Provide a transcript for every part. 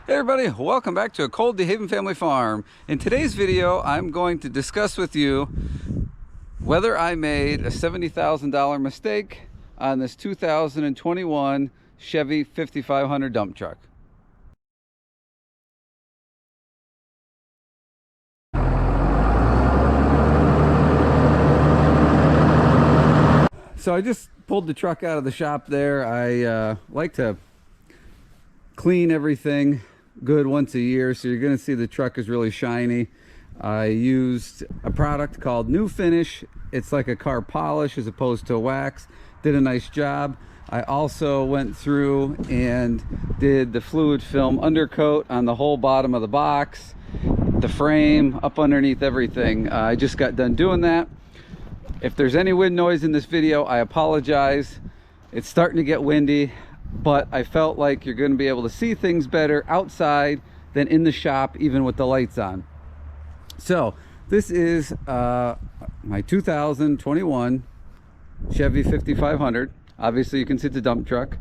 Hey everybody, welcome back to a Cold DeHaven Family Farm. In today's video, I'm going to discuss with you whether I made a $70,000 mistake on this 2021 Chevy 5500 dump truck. So I just pulled the truck out of the shop there. I like to clean everything good once a year, so you're going to see the truck is really shiny. I used a product called New Finish. It's like a car polish as opposed to a wax. Did a nice job. I also went through and did the fluid film undercoat on the whole bottom of the box, the frame, up underneath everything. I just got done doing that. If there's any wind noise in this video, I apologize. It's starting to get windy, but I felt like you're going to be able to see things better outside than in the shop, even with the lights on. So this is my 2021 Chevy 5500. Obviously you can see it's a dump truck.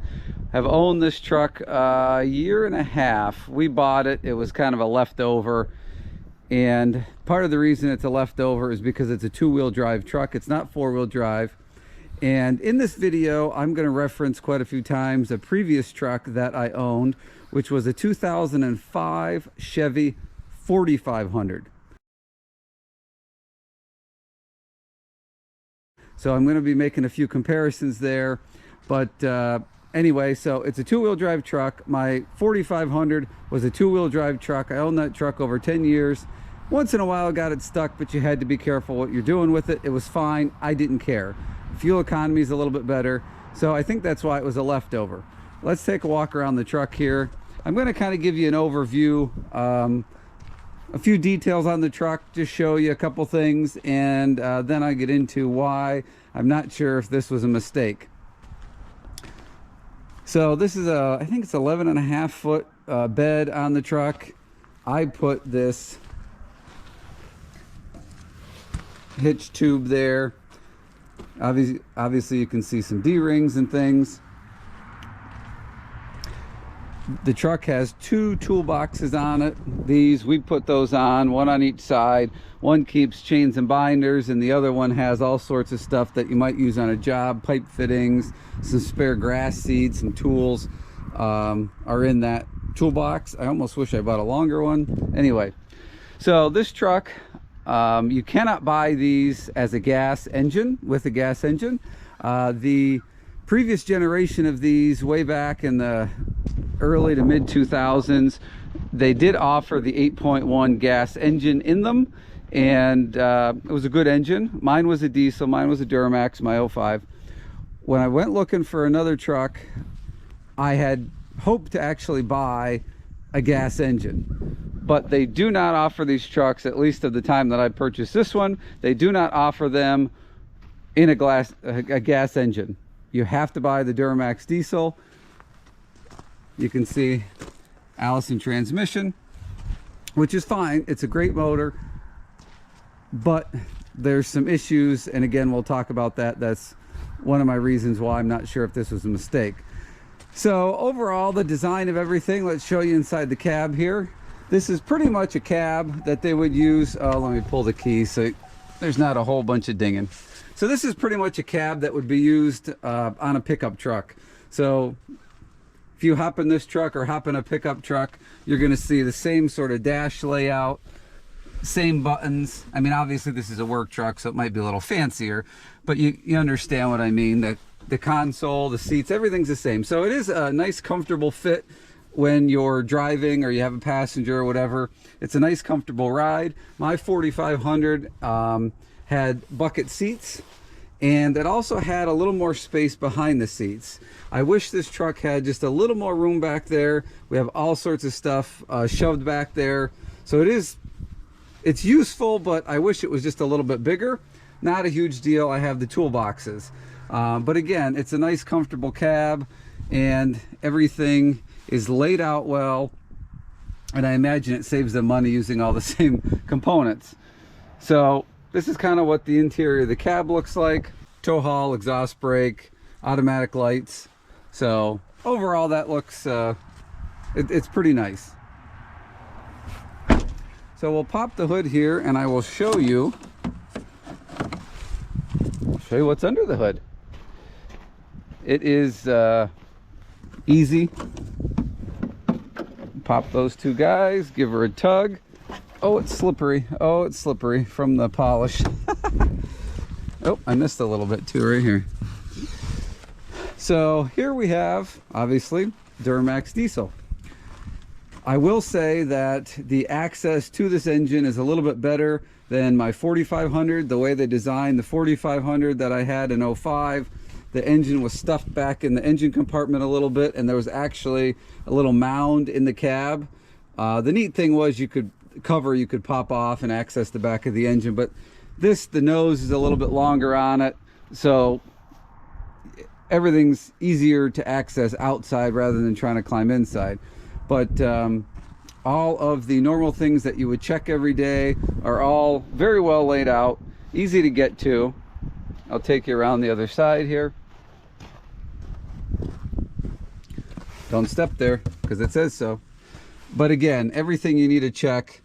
Have owned this truck a year and a half. We bought it, it was kind of a leftover, and part of the reason it's a leftover is because it's a two-wheel drive truck. It's not four-wheel drive. And in this video, I'm going to reference quite a few times a previous truck that I owned, which was a 2005 Chevy 4500. So I'm going to be making a few comparisons there. But anyway, so it's a two-wheel drive truck. My 4500 was a two-wheel drive truck. I owned that truck over 10 years. Once in a while, I got it stuck, but you had to be careful what you're doing with it. It was fine. I didn't care. Fuel economy is a little bit better, so I think that's why it was a leftover. Let's take a walk around the truck here. I'm going to kind of give you an overview, a few details on the truck, just show you a couple things, and then I get into why I'm not sure if this was a mistake. So this is I think it's 11.5 foot bed on the truck. I put this hitch tube there. Obviously you can see some D-rings and things. The truck has two toolboxes on it. These, we put those on, one on each side. One keeps chains and binders, and the other one has all sorts of stuff that you might use on a job. Pipe fittings, some spare grass seeds, some tools are in that toolbox. I almost wish I bought a longer one. Anyway, so this truck, you cannot buy these as a gas engine, with a gas engine. The previous generation of these, way back in the early to mid 2000s, they did offer the 8.1 gas engine in them, and it was a good engine. Mine was a diesel, mine was a Duramax, my 05. When I went looking for another truck, I had hoped to actually buy a gas engine, but they do not offer these trucks, at least at the time that I purchased this one. They do not offer them in a gas engine. You have to buy the Duramax diesel. You can see Allison transmission, which is fine. It's a great motor, but there's some issues, and again, we'll talk about that. That's one of my reasons why I'm not sure if this was a mistake. So overall, the design of everything, let's show you inside the cab here. This is pretty much a cab that they would use. Oh, let me pull the key so there's not a whole bunch of dinging. So this is pretty much a cab that would be used on a pickup truck. So if you hop in this truck or hop in a pickup truck, you're going to see the same sort of dash layout, same buttons. I mean, obviously this is a work truck, so it might be a little fancier, but you understand what I mean. The console, the seats, everything's the same. So it is a nice, comfortable fit when you're driving or you have a passenger or whatever. It's a nice, comfortable ride. My 4500 had bucket seats, and it also had a little more space behind the seats. I wish this truck had just a little more room back there. We have all sorts of stuff shoved back there, so it's useful, but I wish it was just a little bit bigger. Not a huge deal. I have the toolboxes, but again, it's a nice, comfortable cab, and everything is laid out well, and I imagine it saves them money using all the same components. So this is kind of what the interior of the cab looks like. Tow haul, exhaust brake, automatic lights. So overall, that looks it's pretty nice. So we'll pop the hood here and I will show you what's under the hood. It is easy. Pop those two guys, give her a tug. Oh, it's slippery. Oh, it's slippery from the polish. Oh, I missed a little bit too right here. So here we have, obviously, Duramax diesel. I will say that the access to this engine is a little bit better than my 4500. The way they designed the 4500 that I had in 05, the engine was stuffed back in the engine compartment a little bit, and there was actually a little mound in the cab. The neat thing was you could pop off and access the back of the engine, but the nose is a little bit longer on it, so everything's easier to access outside rather than trying to climb inside. But all of the normal things that you would check every day are all very well laid out, easy to get to. I'll take you around the other side here. Don't step there because it says so. But again, everything you need to check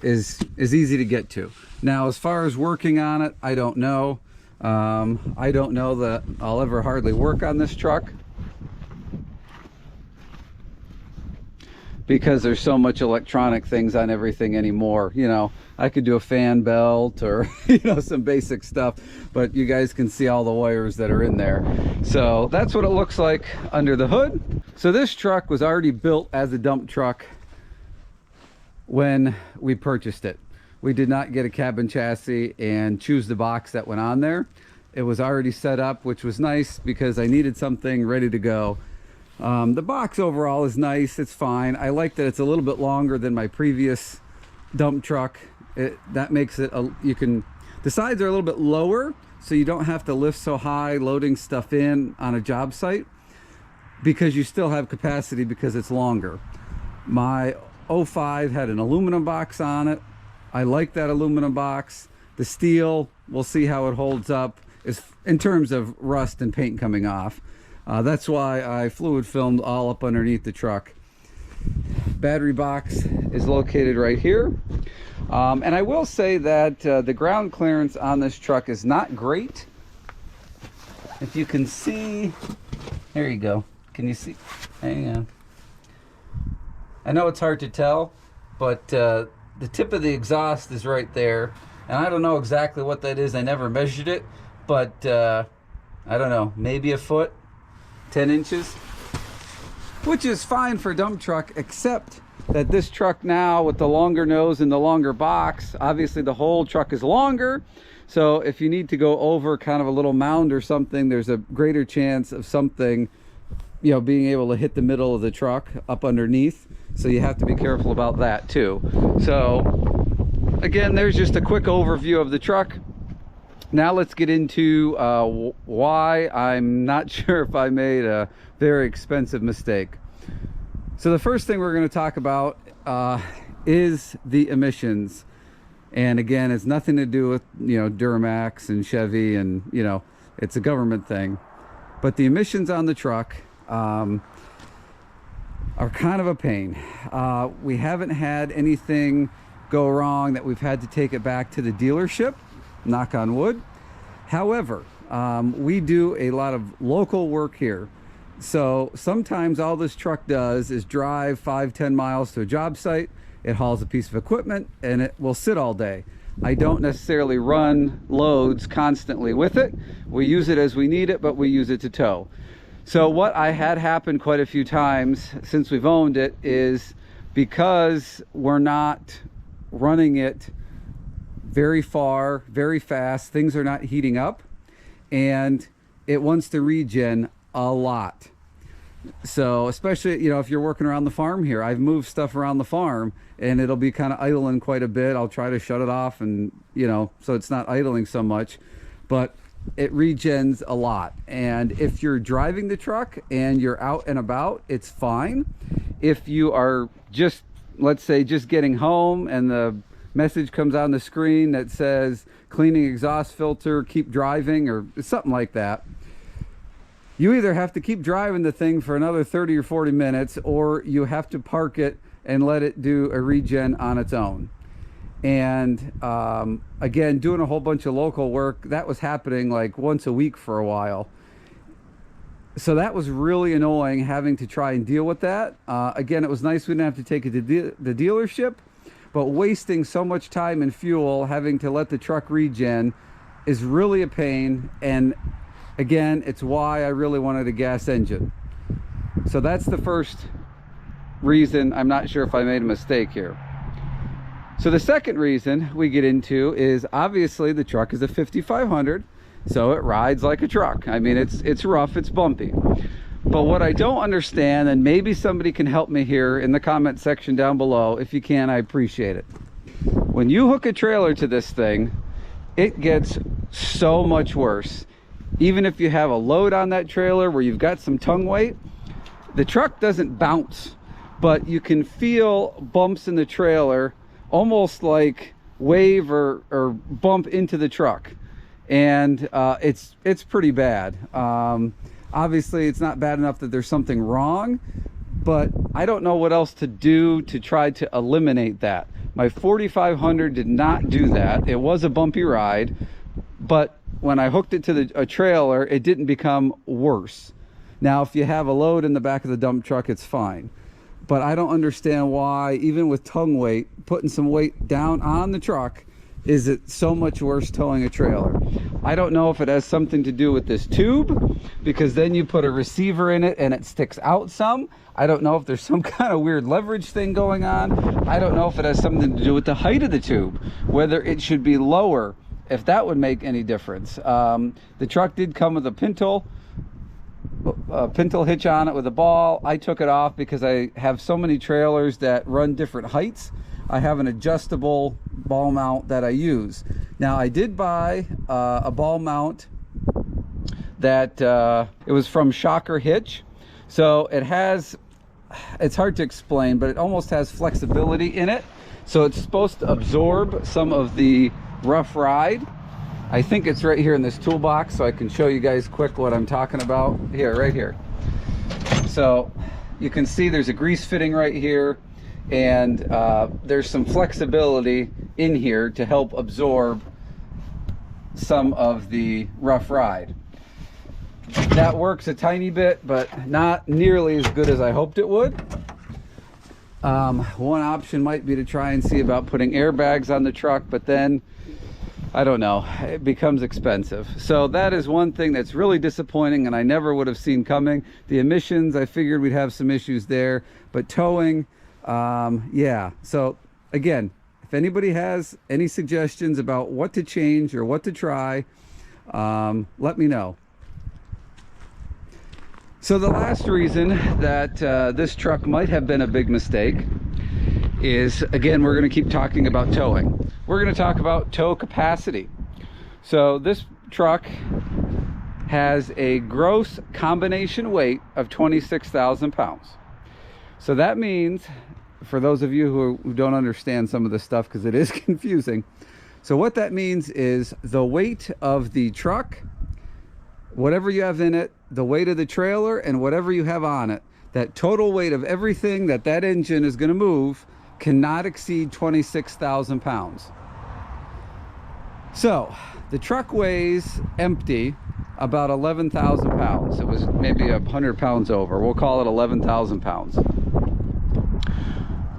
is easy to get to. Now, as far as working on it, I don't know. I don't know that I'll ever hardly work on this truck because there's so much electronic things on everything anymore. You know, I could do a fan belt or you know, some basic stuff, but you guys can see all the wires that are in there. So that's what it looks like under the hood. So this truck was already built as a dump truck when we purchased it. We did not get a cabin chassis and choose the box that went on there. It was already set up, which was nice because I needed something ready to go. The box overall is nice, it's fine. I like that it's a little bit longer than my previous dump truck. That makes it, the sides are a little bit lower, so you don't have to lift so high loading stuff in on a job site, because you still have capacity because it's longer. My 05 had an aluminum box on it. I like that aluminum box. The steel, we'll see how it holds up is in terms of rust and paint coming off. That's why I fluid filmed all up underneath the truck. Battery box is located right here. And I will say that the ground clearance on this truck is not great. If you can see, there you go. Can you see? Hang on. I know it's hard to tell, but the tip of the exhaust is right there. And I don't know exactly what that is. I never measured it, but I don't know, maybe a foot, 10 inches, which is fine for a dump truck, except that this truck now with the longer nose and the longer box, obviously the whole truck is longer. So if you need to go over kind of a little mound or something, there's a greater chance of something, you know, being able to hit the middle of the truck up underneath. So you have to be careful about that too. So again, there's just a quick overview of the truck. Now let's get into why I'm not sure if I made a very expensive mistake. So the first thing we're going to talk about is the emissions. And again, it's nothing to do with, you know, Duramax and Chevy, and, you know, it's a government thing. But the emissions on the truck are kind of a pain. We haven't had anything go wrong that we've had to take it back to the dealership, knock on wood. However, we do a lot of local work here. So sometimes all this truck does is drive 5-10 miles to a job site. It hauls a piece of equipment and it will sit all day. I don't necessarily run loads constantly with it. We use it as we need it, but we use it to tow. So what I had happen quite a few times since we've owned it is, because we're not running it very far, very fast, things are not heating up, and it wants to regen a lot. So especially, you know, if you're working around the farm here, I've moved stuff around the farm and it'll be kind of idling quite a bit. I'll try to shut it off and, you know, so it's not idling so much, but it regens a lot. And if you're driving the truck and you're out and about, it's fine. If you are just, let's say, just getting home and the message comes on the screen that says cleaning exhaust filter, keep driving, or something like that, you either have to keep driving the thing for another 30 or 40 minutes, or you have to park it and let it do a regen on its own. And again, doing a whole bunch of local work, that was happening like once a week for a while. So that was really annoying, having to try and deal with that. Again, it was nice we didn't have to take it to the dealership, but wasting so much time and fuel having to let the truck regen is really a pain. And again, it's why I really wanted a gas engine. So that's the first reason I'm not sure if I made a mistake here. So the second reason we get into is, obviously the truck is a 5500, so it rides like a truck. I mean, it's rough, it's bumpy. But what I don't understand, and maybe somebody can help me here in the comment section down below, if you can, I appreciate it. When you hook a trailer to this thing, it gets so much worse. Even if you have a load on that trailer where you've got some tongue weight, the truck doesn't bounce, but you can feel bumps in the trailer, almost like wave or bump into the truck. And it's pretty bad. Obviously it's not bad enough that there's something wrong, but I don't know what else to do to try to eliminate that. My 4500 did not do that. It was a bumpy ride, but when I hooked it to a trailer, it didn't become worse. Now, if you have a load in the back of the dump truck, it's fine. But I don't understand why, even with tongue weight, putting some weight down on the truck, is it so much worse towing a trailer. I don't know if it has something to do with this tube, because then you put a receiver in it and it sticks out some. I don't know if there's some kind of weird leverage thing going on. I don't know if it has something to do with the height of the tube, whether it should be lower, if that would make any difference. The truck did come with a pintle hitch on it with a ball. I took it off because I have so many trailers that run different heights. I have an adjustable ball mount that I use. Now, I did buy a ball mount that it was from Shocker Hitch. So it has, it's hard to explain, but it almost has flexibility in it. So it's supposed to absorb some of the rough ride. I think it's right here in this toolbox, so I can show you guys quick what I'm talking about. Here, right here. So you can see there's a grease fitting right here, and there's some flexibility in here to help absorb some of the rough ride. That works a tiny bit, but not nearly as good as I hoped it would. One option might be to try and see about putting airbags on the truck, but then I don't know, it becomes expensive. So that is one thing that's really disappointing, and I never would have seen coming. The emissions, I figured we'd have some issues there, but towing, yeah. So again, if anybody has any suggestions about what to change or what to try, let me know. So the last reason that this truck might have been a big mistake is, again, we're going to keep talking about towing. We're going to talk about tow capacity. So this truck has a gross combination weight of 26,000 pounds. So that means, for those of you who don't understand some of this stuff, because it is confusing, so what that means is the weight of the truck, whatever you have in it, the weight of the trailer, and whatever you have on it, that total weight of everything that engine is going to move cannot exceed 26,000 pounds. So the truck weighs empty about 11,000 pounds. It was maybe 100 pounds over. We'll call it 11,000 pounds.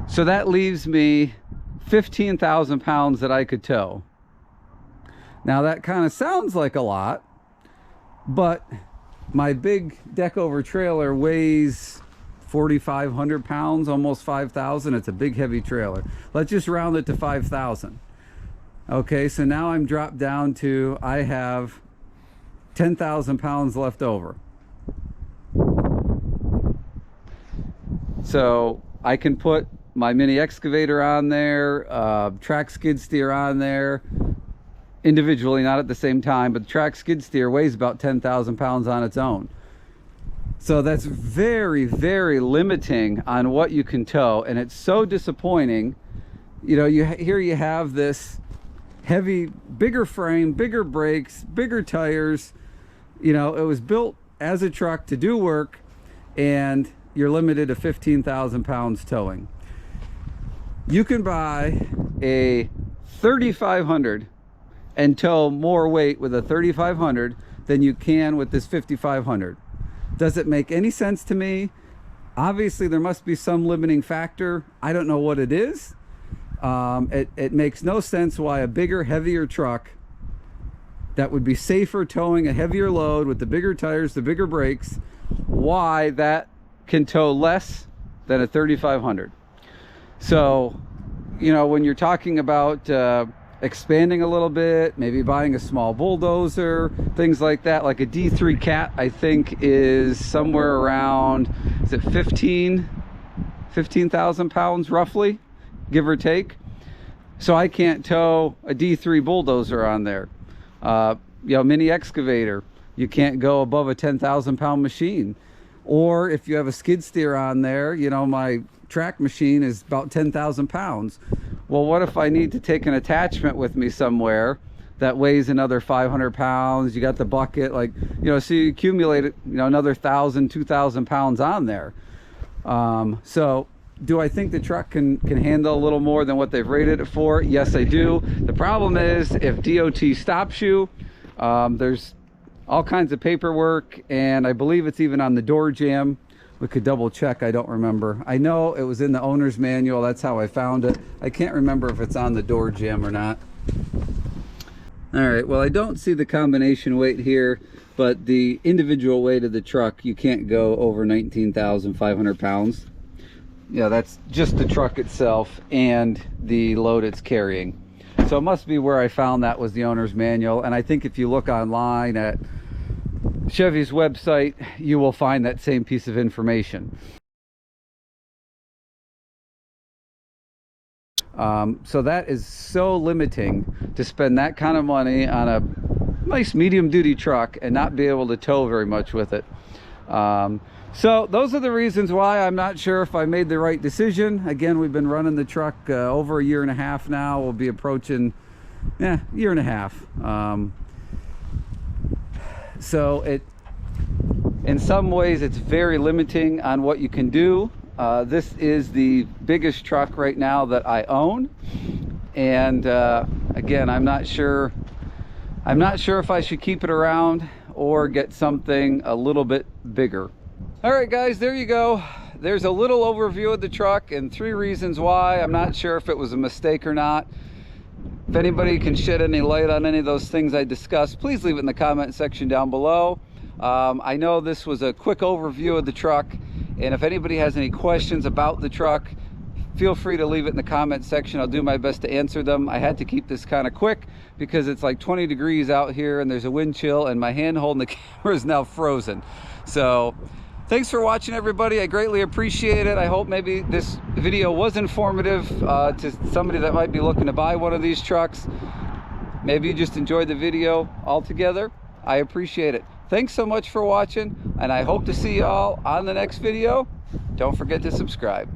So that leaves me 15,000 pounds that I could tow. Now that kind of sounds like a lot, but my big deck over trailer weighs 4,500 pounds, almost 5,000. It's a big heavy trailer. Let's just round it to 5,000. Okay, so now I'm dropped down to, I have 10,000 pounds left over. So I can put my mini excavator on there, track skid steer on there, individually, not at the same time, but the track skid steer weighs about 10,000 pounds on its own. So that's very, very limiting on what you can tow, and it's so disappointing. You know, here you have this heavy, bigger frame, bigger brakes, bigger tires. You know, it was built as a truck to do work, and you're limited to 15,000 pounds towing. You can buy a $3,500 and tow more weight with a 3,500 than you can with this 5,500. Does it make any sense to me? Obviously there must be some limiting factor. I don't know what it is. It makes no sense why a bigger, heavier truck that would be safer towing a heavier load with the bigger tires, the bigger brakes, why that can tow less than a 3,500. So, you know, when you're talking about expanding a little bit, maybe buying a small bulldozer, things like that, like a D3 Cat, I think is somewhere around, is it 15,000 pounds roughly, give or take. So I can't tow a D3 bulldozer on there. You know, mini excavator, you can't go above a 10,000 pound machine. Or if you have a skid steer on there, you know, my track machine is about 10,000 pounds. Well, what if I need to take an attachment with me somewhere that weighs another 500 pounds? You got the bucket, like, you know, so you accumulate, you know, another 1,000, 2,000 pounds on there. So do I think the truck can handle a little more than what they've rated it for? Yes, I do. The problem is if DOT stops you, there's all kinds of paperwork, and I believe it's even on the door jamb. We could double check, I don't remember. I know it was in the owner's manual, that's how I found it. I can't remember if it's on the door jamb or not. All right, well, I don't see the combination weight here, but the individual weight of the truck, you can't go over 19,500 pounds. Yeah, that's just the truck itself and the load it's carrying. So it must be where I found that was the owner's manual. And I think if you look online at Chevy's website, you will find that same piece of information. So that is so limiting to spend that kind of money on a nice medium duty truck and not be able to tow very much with it. So those are the reasons why I'm not sure if I made the right decision. Again, we've been running the truck over a year and a half now. We'll be approaching, yeah, year and a half. So in some ways it's very limiting on what you can do. This is the biggest truck right now that I own, and again, I'm not sure if I should keep it around or get something a little bit bigger. All right guys, there you go. There's a little overview of the truck and 3 reasons why. I'm not sure if it was a mistake or not. If anybody can shed any light on any of those things I discussed, please leave it in the comment section down below. I know this was a quick overview of the truck, and if anybody has any questions about the truck, feel free to leave it in the comment section. I'll do my best to answer them. I had to keep this kind of quick because it's like 20 degrees out here and there's a wind chill, and my hand holding the camera is now frozen. So thanks for watching, everybody. I greatly appreciate it. I hope maybe this video was informative to somebody that might be looking to buy one of these trucks. Maybe you just enjoyed the video altogether. I appreciate it. Thanks so much for watching, and I hope to see y'all on the next video. Don't forget to subscribe.